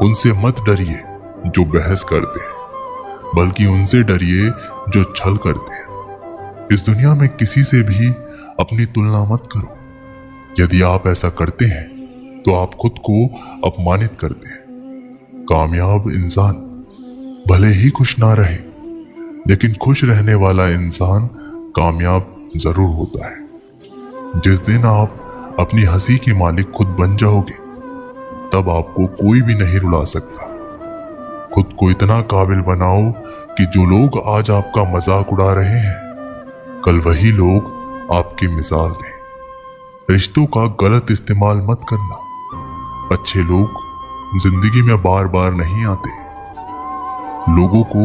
उनसे मत डरिए जो बहस करते हैं, बल्कि उनसे डरिए जो छल करते हैं। इस दुनिया में किसी से भी अपनी तुलना मत करो। यदि आप ऐसा करते हैं तो आप खुद को अपमानित करते हैं। कामयाब इंसान भले ही खुश ना रहे, लेकिन खुश रहने वाला इंसान कामयाब जरूर होता है। जिस दिन आप अपनी हंसी के मालिक खुद बन जाओगे, तब आपको कोई भी नहीं रुला सकता। खुद को इतना काबिल बनाओ कि जो लोग आज आपका मजाक उड़ा रहे हैं, कल वही लोग आपकी मिसाल दें। रिश्तों का गलत इस्तेमाल मत करना। अच्छे लोग जिंदगी में बार बार नहीं आते। लोगों को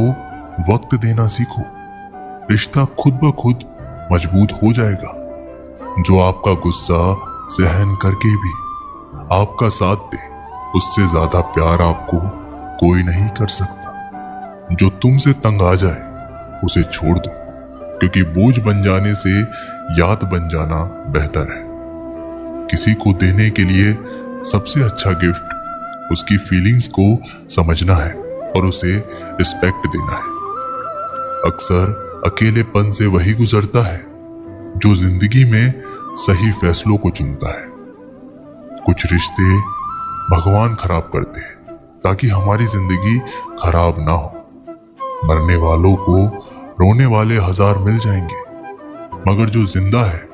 वक्त देना सीखो। रिश्ता खुद ब खुद मजबूत हो जाएगा। जो आपका गुस्सा सहन करके भी आपका साथ दे, उससे ज्यादा प्यार आपको कोई नहीं कर सकता। जो तुमसे तंग आ जाए उसे छोड़ दो, क्योंकि बोझ बन जाने से याद बन जाना बेहतर है। किसी को देने के लिए सबसे अच्छा गिफ्ट उसकी फीलिंग्स को समझना है और उसे रिस्पेक्ट देना है। अक्सर अकेलेपन से वही गुजरता है जो जिंदगी में सही फैसलों को चुनता है। कुछ रिश्ते भगवान खराब करते हैं ताकि हमारी जिंदगी खराब ना हो। मरने वालों को रोने वाले हजार मिल जाएंगे, मगर जो जिंदा है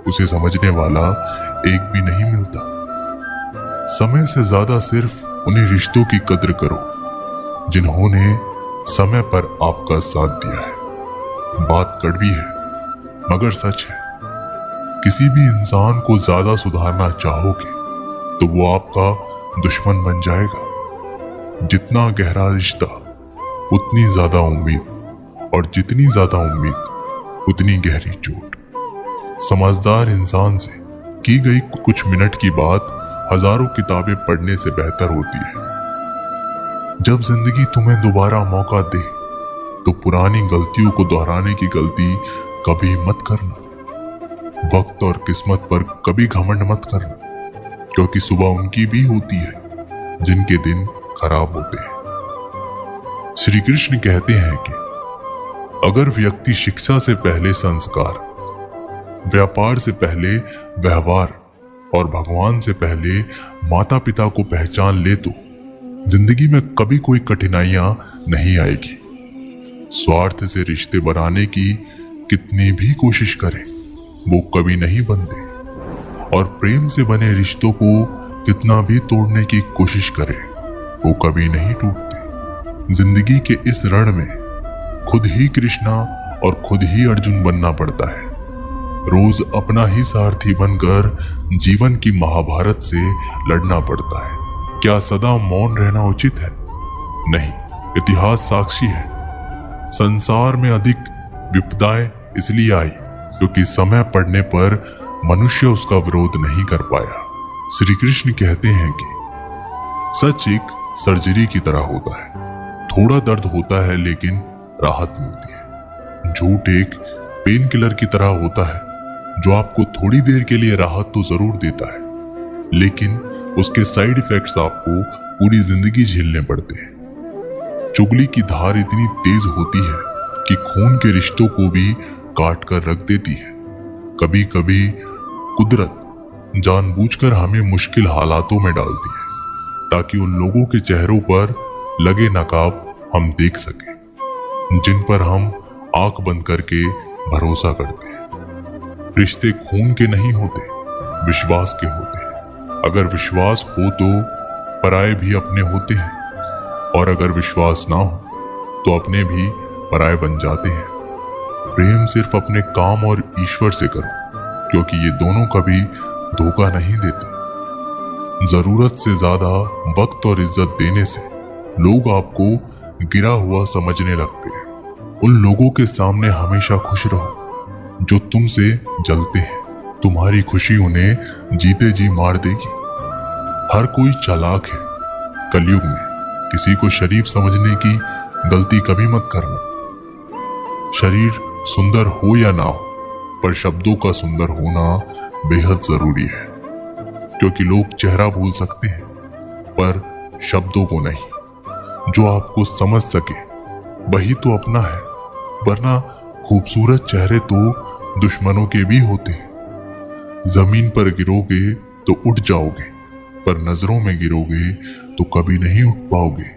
उसे समझने वाला एक भी नहीं मिलता। समय से ज्यादा सिर्फ उन्हीं रिश्तों की कद्र करो जिन्होंने समय पर आपका साथ दिया है। बात कड़वी है मगर सच है। किसी भी इंसान को ज्यादा सुधारना चाहोगे तो वो आपका दुश्मन बन जाएगा। जितना गहरा रिश्ता उतनी ज्यादा उम्मीद, और जितनी ज्यादा उम्मीद उतनी गहरी चोट। समझदार इंसान से की गई कुछ मिनट की बात हजारों किताबें पढ़ने से बेहतर होती है। जब जिंदगी तुम्हें दोबारा मौका दे तो पुरानी गलतियों को दोहराने की गलती कभी मत करना। वक्त और किस्मत पर कभी घमंड मत करना, क्योंकि सुबह उनकी भी होती है जिनके दिन खराब होते हैं। श्री कृष्ण कहते हैं कि अगर व्यक्ति शिक्षा से पहले संस्कार, व्यापार से पहले व्यवहार और भगवान से पहले माता पिता को पहचान ले तो जिंदगी में कभी कोई कठिनाइयां नहीं आएगी। स्वार्थ से रिश्ते बनाने की कितनी भी कोशिश करें वो कभी नहीं बनते, और प्रेम से बने रिश्तों को कितना भी तोड़ने की कोशिश करें वो कभी नहीं टूटते। जिंदगी के इस रण में खुद ही कृष्णा और खुद ही अर्जुन बनना पड़ता है। रोज अपना ही सारथी बनकर जीवन की महाभारत से लड़ना पड़ता है। क्या सदा मौन रहना उचित है? नहीं, इतिहास साक्षी है। संसार में अधिक विपदाएं इसलिए आई क्योंकि समय पड़ने पर मनुष्य उसका विरोध नहीं कर पाया। श्री कृष्ण कहते हैं कि सच एक सर्जरी की तरह होता है। थोड़ा दर्द होता है लेकिन राहत मिलती है। झूठ एक पेन किलर की तरह होता है जो आपको थोड़ी देर के लिए राहत तो जरूर देता है, लेकिन उसके साइड इफेक्ट्स आपको पूरी जिंदगी झेलने पड़ते हैं। चुगली की धार इतनी तेज होती है कि खून के रिश्तों को भी काट कर रख देती है। कभी कभी कुदरत जानबूझकर हमें मुश्किल हालातों में डालती है ताकि उन लोगों के चेहरों पर लगे नकाब हम देख सकें जिन पर हम आंख बंद करके भरोसा करते हैं। रिश्ते खून के नहीं होते, विश्वास के होते हैं। अगर विश्वास हो तो पराये भी अपने होते हैं, और अगर विश्वास ना हो तो अपने भी पराये बन जाते हैं। प्रेम सिर्फ अपने काम और ईश्वर से करो, क्योंकि ये दोनों कभी धोखा नहीं देते। जरूरत से ज्यादा वक्त और इज्जत देने से लोग आपको गिरा हुआ समझने लगते हैं। उन लोगों के सामने हमेशा खुश रहो जो तुमसे जलते हैं। तुम्हारी खुशी उन्हें जीते जी मार देगी। हर कोई चालाक है। कलयुग में किसी को शरीफ समझने की गलती कभी मत करना। शरीर सुंदर हो या ना हो, पर शब्दों का सुंदर होना बेहद जरूरी है, क्योंकि लोग चेहरा भूल सकते हैं पर शब्दों को नहीं। जो आपको समझ सके वही तो अपना है, वरना खूबसूरत चेहरे तो दुश्मनों के भी होते हैं। जमीन पर गिरोगे तो उठ जाओगे, पर नजरों में गिरोगे तो कभी नहीं उठ पाओगे।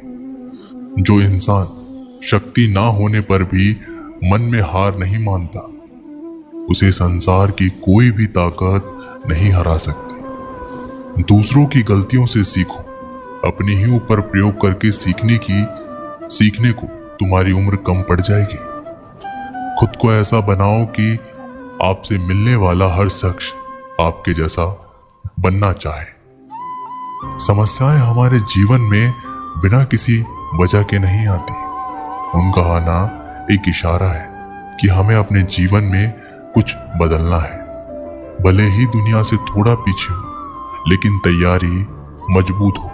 जो इंसान शक्ति ना होने पर भी मन में हार नहीं मानता, उसे संसार की कोई भी ताकत नहीं हरा सकती। दूसरों की गलतियों से सीखो, अपने ही ऊपर प्रयोग करके सीखने को तुम्हारी उम्र कम पड़ जाएगी। खुद को ऐसा बनाओ कि आपसे मिलने वाला हर शख्स आपके जैसा बनना चाहे। समस्याएं हमारे जीवन में बिना किसी वजह के नहीं आती। उनका आना एक इशारा है कि हमें अपने जीवन में कुछ बदलना है। भले ही दुनिया से थोड़ा पीछे हो, लेकिन तैयारी मजबूत हो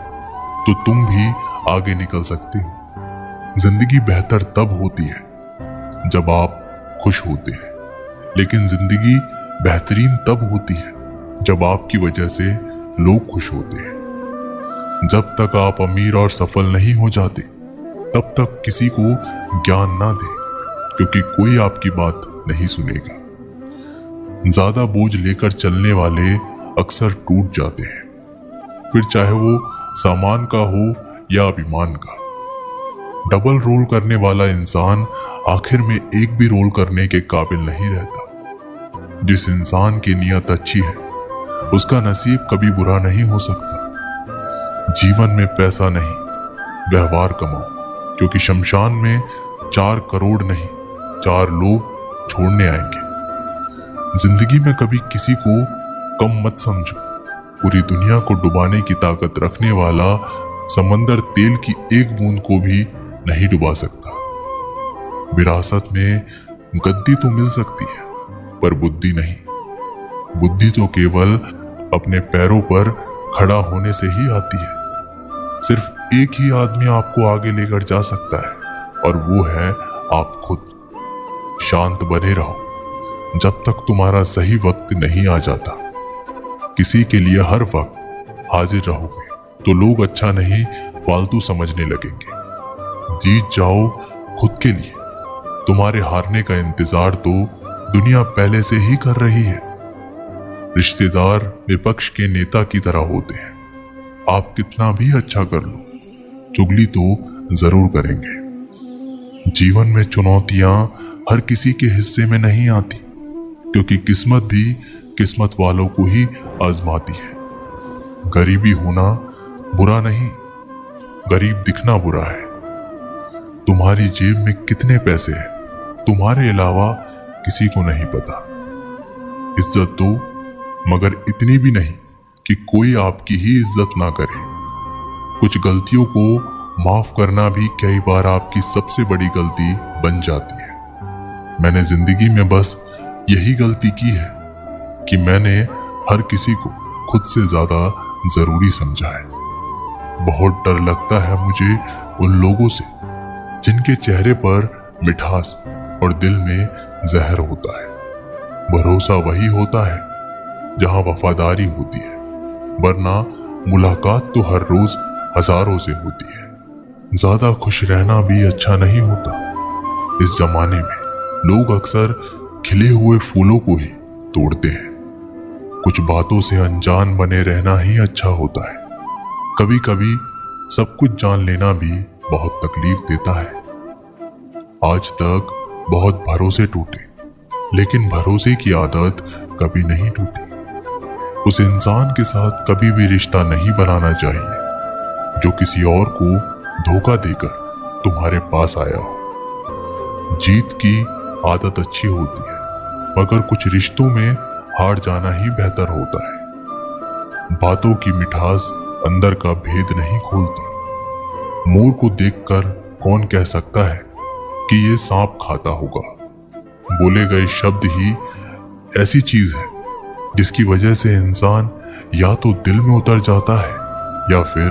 तो तुम भी आगे निकल सकते हो। जिंदगी बेहतर तब होती है जब आप खुश होते हैं, लेकिन जिंदगी बेहतरीन तब होती है जब आपकी वजह से लोग खुश होते हैं। जब तक आप अमीर और सफल नहीं हो जाते, तब तक किसी को ज्ञान ना दें, क्योंकि कोई आपकी बात नहीं सुनेगा। ज्यादा बोझ लेकर चलने वाले अक्सर टूट जाते हैं, फिर चाहे वो सामान का हो या अभिमान का। डबल रोल करने वाला इंसान आखिर में एक भी रोल करने के काबिल नहीं रहता। जिस इंसान की नीयत अच्छी है, उसका नसीब कभी बुरा नहीं हो सकता। जीवन में पैसा नहीं, व्यवहार कमाओ, क्योंकि शमशान में 4 करोड़ नहीं 4 लोग छोड़ने आएंगे। जिंदगी में कभी किसी को कम मत समझो। पूरी दुनिया को डुबाने की ताकत रखने वाला समंदर तेल की एक बूंद को भी नहीं डुबा सकता। विरासत में गद्दी तो मिल सकती है, पर बुद्धि नहीं। बुद्धि तो केवल अपने पैरों पर खड़ा होने से ही आती है। सिर्फ एक ही आदमी आपको आगे लेकर जा सकता है, और वो है आप खुद। शांत बने रहो जब तक तुम्हारा सही वक्त नहीं आ जाता। किसी के लिए हर वक्त हाजिर रहोगे तो लोग अच्छा नहीं फालतू समझने लगेंगे। जीत जाओ खुद के लिए। तुम्हारे हारने का इंतजार तो दुनिया पहले से ही कर रही है। रिश्तेदार विपक्ष के नेता की तरह होते हैं। आप कितना भी अच्छा कर लो, चुगली तो जरूर करेंगे। जीवन में चुनौतियां हर किसी के हिस्से में नहीं आती, क्योंकि किस्मत भी किस्मत वालों को ही आजमाती है। गरीबी होना बुरा नहीं, गरीब दिखना बुरा है। तुम्हारी जेब में कितने पैसे हैं, तुम्हारे अलावा किसी को नहीं पता। इज्जत दो, मगर इतनी भी नहीं कि कोई आपकी ही इज्जत ना करे। कुछ गलतियों को माफ करना भी कई बार आपकी सबसे बड़ी गलती बन जाती है। मैंने जिंदगी में बस यही गलती की है कि मैंने हर किसी को खुद से ज्यादा जरूरी समझा है। बहुत डर लगता है मुझे उन लोगों से जिनके चेहरे पर मिठास और दिल में जहर होता है। भरोसा वही होता है जहां वफादारी होती है, वरना मुलाकात तो हर रोज हजारों से होती है। ज्यादा खुश रहना भी अच्छा नहीं होता। इस जमाने में लोग अक्सर खिले हुए फूलों को ही तोड़ते हैं। कुछ बातों से अनजान बने रहना ही अच्छा होता है। कभी कभी सब कुछ जान लेना भी बहुत तकलीफ देता है। आज तक बहुत भरोसे टूटे, लेकिन भरोसे की आदत कभी नहीं टूटी। उस इंसान के साथ कभी भी रिश्ता नहीं बनाना चाहिए जो किसी और को धोखा देकर तुम्हारे पास आया हो। जीत की आदत अच्छी होती है, मगर कुछ रिश्तों में हार जाना ही बेहतर होता है। बातों की मिठास अंदर का भेद नहीं खोलती। मोर को देखकर कौन कह सकता है कि ये सांप खाता होगा। बोले गए शब्द ही ऐसी चीज है जिसकी वजह से इंसान या तो दिल में उतर जाता है या फिर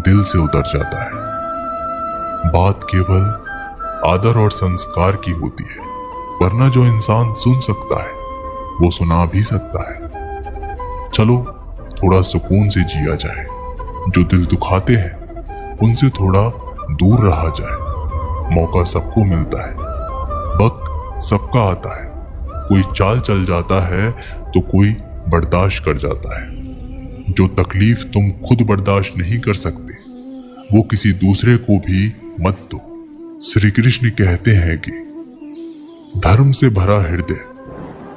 दिल से उतर जाता है। बात केवल आदर और संस्कार की होती है, वरना जो इंसान सुन सकता है वो सुना भी सकता है। चलो थोड़ा सुकून से जिया जाए। जो दिल दुखाते हैं उनसे थोड़ा दूर रहा जाए। मौका सबको मिलता है, वक्त सबका आता है। कोई चाल चल जाता है तो कोई बर्दाश्त कर जाता है। जो तकलीफ तुम खुद बर्दाश्त नहीं कर सकते वो किसी दूसरे को भी मत दो। श्री कृष्ण कहते हैं कि धर्म से भरा हृदय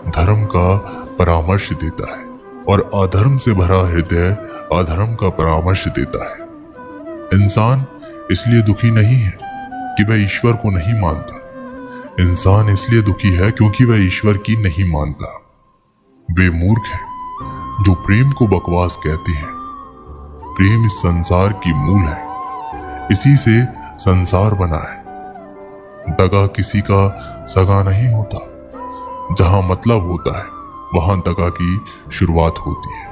धर्म का परामर्श देता है और अधर्म से भरा हृदय अधर्म का परामर्श देता है। इंसान इसलिए दुखी नहीं है कि वह ईश्वर को नहीं मानता। इंसान इसलिए दुखी है क्योंकि वह ईश्वर की नहीं मानता। वे मूर्ख हैं जो प्रेम को बकवास कहते हैं। प्रेम इस संसार की मूल है, इसी से संसार बना है। दगा किसी का सगा नहीं होता। जहां मतलब होता है वहां दगा की शुरुआत होती है।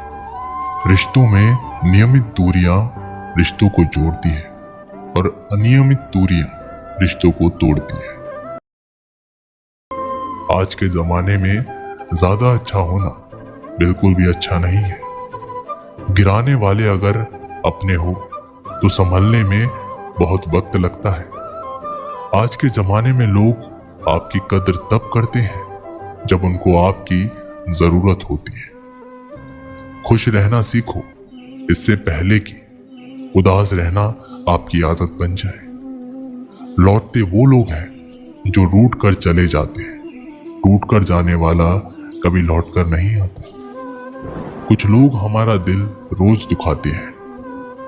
रिश्तों में नियमित दूरियां रिश्तों को जोड़ती है और अनियमित दूरियां रिश्तों को तोड़ती है। आज के जमाने में ज्यादा अच्छा होना बिल्कुल भी अच्छा नहीं है। गिराने वाले अगर अपने हो तो संभलने में बहुत वक्त लगता है। आज के जमाने में लोग आपकी कद्र तब करते हैं जब उनको आपकी जरूरत होती है। खुश रहना सीखो इससे पहले कि उदास रहना आपकी आदत बन जाए। लौटते वो लोग हैं जो रूठ कर चले जाते हैं। टूट कर जाने वाला कभी लौट कर नहीं आता। कुछ लोग हमारा दिल रोज दुखाते हैं,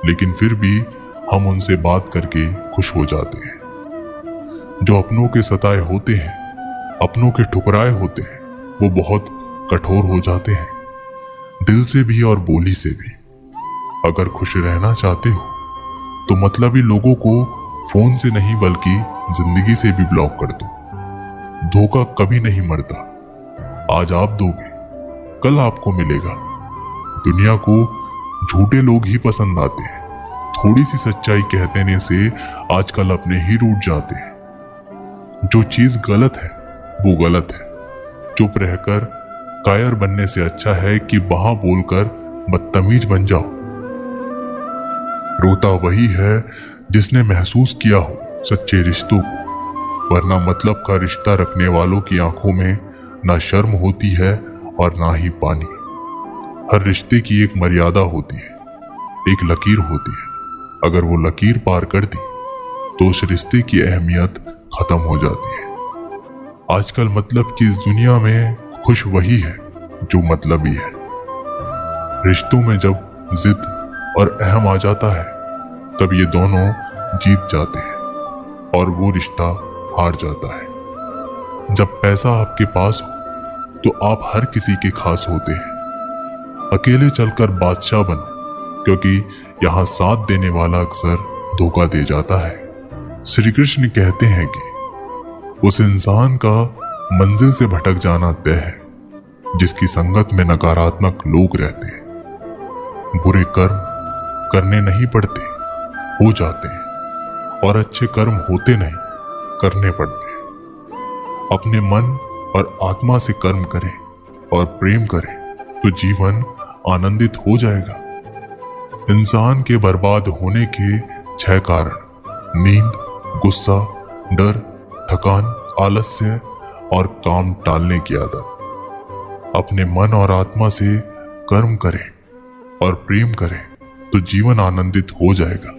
लेकिन फिर भी हम उनसे बात करके खुश हो जाते हैं। जो अपनों के सताए होते हैं, अपनों के ठुकराए होते हैं, वो बहुत कठोर हो जाते हैं, दिल से भी और बोली से भी। अगर खुश रहना चाहते हो तो मतलबी लोगों को फोन से नहीं बल्कि जिंदगी से भी ब्लॉक कर दो। धोखा कभी नहीं मरता। आज आप दोगे, कल आपको मिलेगा। दुनिया को झूठे लोग ही पसंद आते हैं। थोड़ी सी सच्चाई कह देने से आजकल अपने ही रूठ जाते हैं। जो चीज गलत है वो गलत है। चुप रहकर कायर बनने से अच्छा है कि वहां बोलकर बदतमीज बन जाओ। रोता वही है जिसने महसूस किया हो सच्चे रिश्तों को, वरना मतलब का रिश्ता रखने वालों की आंखों में ना शर्म होती है और ना ही पानी। हर रिश्ते की एक मर्यादा होती है, एक लकीर होती है। अगर वो लकीर पार कर दी तो उस रिश्ते की अहमियत खत्म हो जाती है। आजकल मतलब की इस दुनिया में खुश वही है जो मतलबी है। रिश्तों में जब जिद और अहम आ जाता है तब ये दोनों जीत जाते हैं और वो रिश्ता हार जाता है। जब पैसा आपके पास हो तो आप हर किसी के खास होते हैं। अकेले चलकर बादशाह बनो, क्योंकि यहाँ साथ देने वाला अक्सर धोखा दे जाता है। श्री कृष्ण कहते हैं कि उस इंसान का मंजिल से भटक जाना तय है जिसकी संगत में नकारात्मक लोग रहते हैं। बुरे कर्म करने नहीं पड़ते, हो जाते हैं, और अच्छे कर्म होते नहीं, करने पड़ते हैं। अपने मन और आत्मा से कर्म करें और प्रेम करें तो जीवन आनंदित हो जाएगा। इंसान के बर्बाद होने के 6 कारण: नींद, गुस्सा, डर, थकान, आलस्य और काम टालने की आदत। अपने मन और आत्मा से कर्म करें और प्रेम करें तो जीवन आनंदित हो जाएगा।